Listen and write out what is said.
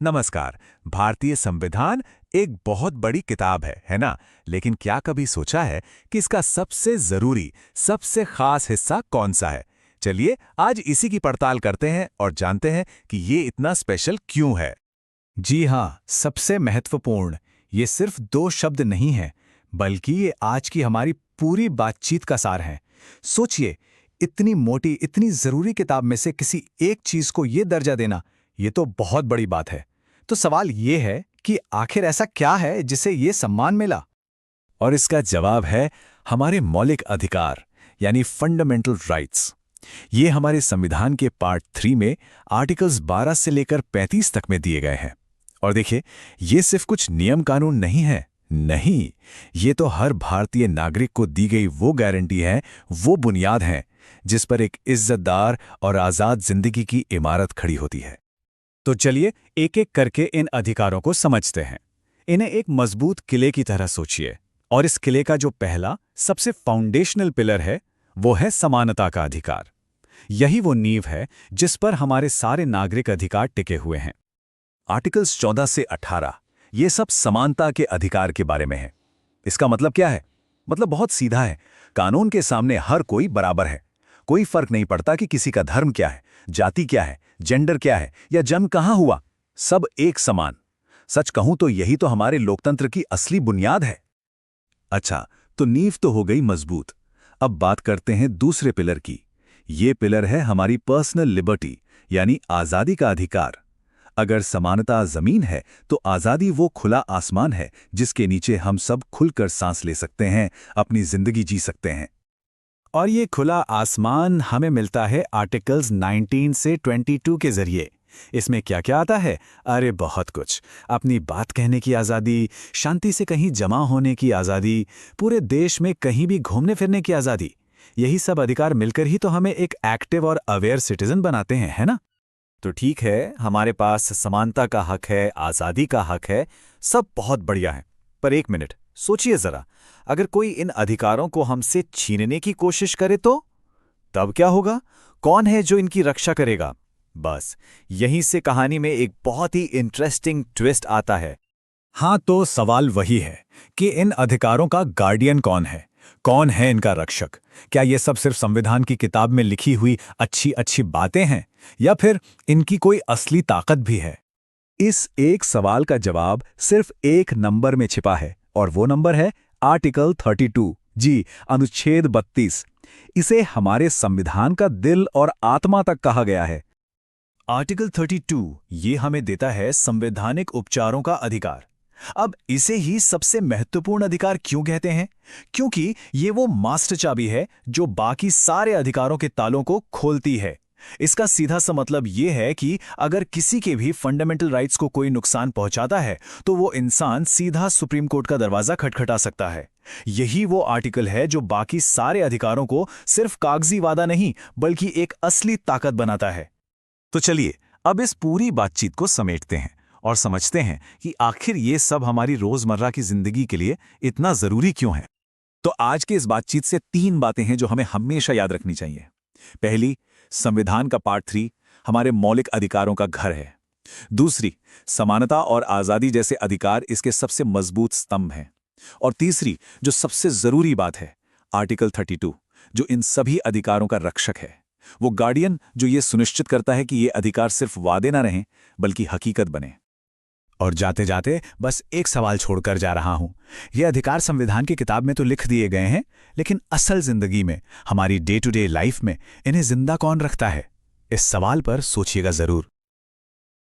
नमस्कार। भारतीय संविधान एक बहुत बड़ी किताब है ना? लेकिन क्या कभी सोचा है कि इसका सबसे जरूरी, सबसे खास हिस्सा कौन सा है? चलिए आज इसी की पड़ताल करते हैं और जानते हैं कि ये इतना स्पेशल क्यों है। जी हाँ, सबसे महत्वपूर्ण। ये सिर्फ दो शब्द नहीं है, बल्कि ये आज की हमारी पूरी बातचीत का सार है। सोचिए, इतनी मोटी, इतनी जरूरी किताब में से किसी एक चीज को ये दर्जा देना, ये तो बहुत बड़ी बात है। तो सवाल ये है कि आखिर ऐसा क्या है जिसे ये सम्मान मिला? और इसका जवाब है हमारे मौलिक अधिकार, यानी फंडामेंटल राइट्स। ये हमारे संविधान के पार्ट 3 में आर्टिकल्स 12 से लेकर 35 तक में दिए गए हैं। और देखिए, ये सिर्फ कुछ नियम कानून नहीं है। नहीं, ये तो हर भारतीय नागरिक को दी गई वो गारंटी है, वो बुनियाद है जिस पर एक इज्जतदार और आजाद जिंदगी की इमारत खड़ी होती है। तो चलिए एक एक करके इन अधिकारों को समझते हैं। इन्हें एक मजबूत किले की तरह सोचिए, और इस किले का जो पहला, सबसे फाउंडेशनल पिलर है, वो है समानता का अधिकार। यही वो नींव है जिस पर हमारे सारे नागरिक अधिकार टिके हुए हैं। आर्टिकल्स 14 से 18 ये सब समानता के अधिकार के बारे में है। इसका मतलब क्या है? मतलब बहुत सीधा है। कानून के सामने हर कोई बराबर है। कोई फर्क नहीं पड़ता कि किसी का धर्म क्या है, जाति क्या है, जेंडर क्या है या जन्म कहां हुआ, सब एक समान। सच कहूं तो यही तो हमारे लोकतंत्र की असली बुनियाद है। अच्छा, तो नींव तो हो गई मजबूत। अब बात करते हैं दूसरे पिलर की। ये पिलर है हमारी पर्सनल लिबर्टी, यानी आजादी का अधिकार। अगर समानता जमीन है, तो आजादी वो खुला आसमान है जिसके नीचे हम सब खुलकर सांस ले सकते हैं, अपनी जिंदगी जी सकते हैं। और ये खुला आसमान हमें मिलता है आर्टिकल्स 19 से 22 के जरिए। इसमें क्या क्या आता है? अरे बहुत कुछ। अपनी बात कहने की आज़ादी, शांति से कहीं जमा होने की आज़ादी, पूरे देश में कहीं भी घूमने फिरने की आज़ादी। यही सब अधिकार मिलकर ही तो हमें एक एक्टिव और अवेयर सिटीजन बनाते हैं, है ना? तो ठीक है, हमारे पास समानता का हक है, आज़ादी का हक है, सब बहुत बढ़िया है। पर एक मिनट सोचिए जरा, अगर कोई इन अधिकारों को हमसे छीनने की कोशिश करे तो? तब क्या होगा? कौन है जो इनकी रक्षा करेगा? बस यहीं से कहानी में एक बहुत ही इंटरेस्टिंग ट्विस्ट आता है। हाँ, तो सवाल वही है कि इन अधिकारों का गार्डियन कौन है? कौन है इनका रक्षक? क्या ये सब सिर्फ संविधान की किताब में लिखी हुई अच्छी अच्छी बातें हैं, या फिर इनकी कोई असली ताकत भी है? इस एक सवाल का जवाब सिर्फ एक नंबर में छिपा है, और वो नंबर है आर्टिकल 32। जी, अनुच्छेद 32। इसे हमारे संविधान का दिल और आत्मा तक कहा गया है। आर्टिकल 32 ये हमें देता है संवैधानिक उपचारों का अधिकार। अब इसे ही सबसे महत्वपूर्ण अधिकार क्यों कहते हैं? क्योंकि ये वो मास्टर चाबी है जो बाकी सारे अधिकारों के तालों को खोलती है। इसका सीधा सा मतलब ये है कि अगर किसी के भी फंडामेंटल राइट्स को कोई नुकसान पहुंचाता है, तो वो इंसान सीधा सुप्रीम कोर्ट का दरवाजा खटखटा सकता है। यही वो आर्टिकल है जो बाकी सारे अधिकारों को सिर्फ कागजी वादा नहीं, बल्कि एक असली ताकत बनाता है। तो चलिए अब इस पूरी बातचीत को समेटते हैं और समझते हैं कि आखिर ये सब हमारी रोजमर्रा की जिंदगी के लिए इतना जरूरी क्यों है। तो आज के इस बातचीत से 3 बातें हैं जो हमें हमेशा याद रखनी चाहिए। पहली, संविधान का पार्ट 3 हमारे मौलिक अधिकारों का घर है। दूसरी, समानता और आजादी जैसे अधिकार इसके सबसे मजबूत स्तंभ हैं। और तीसरी, जो सबसे जरूरी बात है, आर्टिकल 32, जो इन सभी अधिकारों का रक्षक है, वो गार्डियन जो ये सुनिश्चित करता है कि ये अधिकार सिर्फ वादे ना रहें, बल्कि हकीकत बने। और जाते जाते बस एक सवाल छोड़कर जा रहा हूं। ये अधिकार संविधान की किताब में तो लिख दिए गए हैं, लेकिन असल जिंदगी में, हमारी डे टू डे लाइफ में इन्हें जिंदा कौन रखता है? इस सवाल पर सोचिएगा जरूर।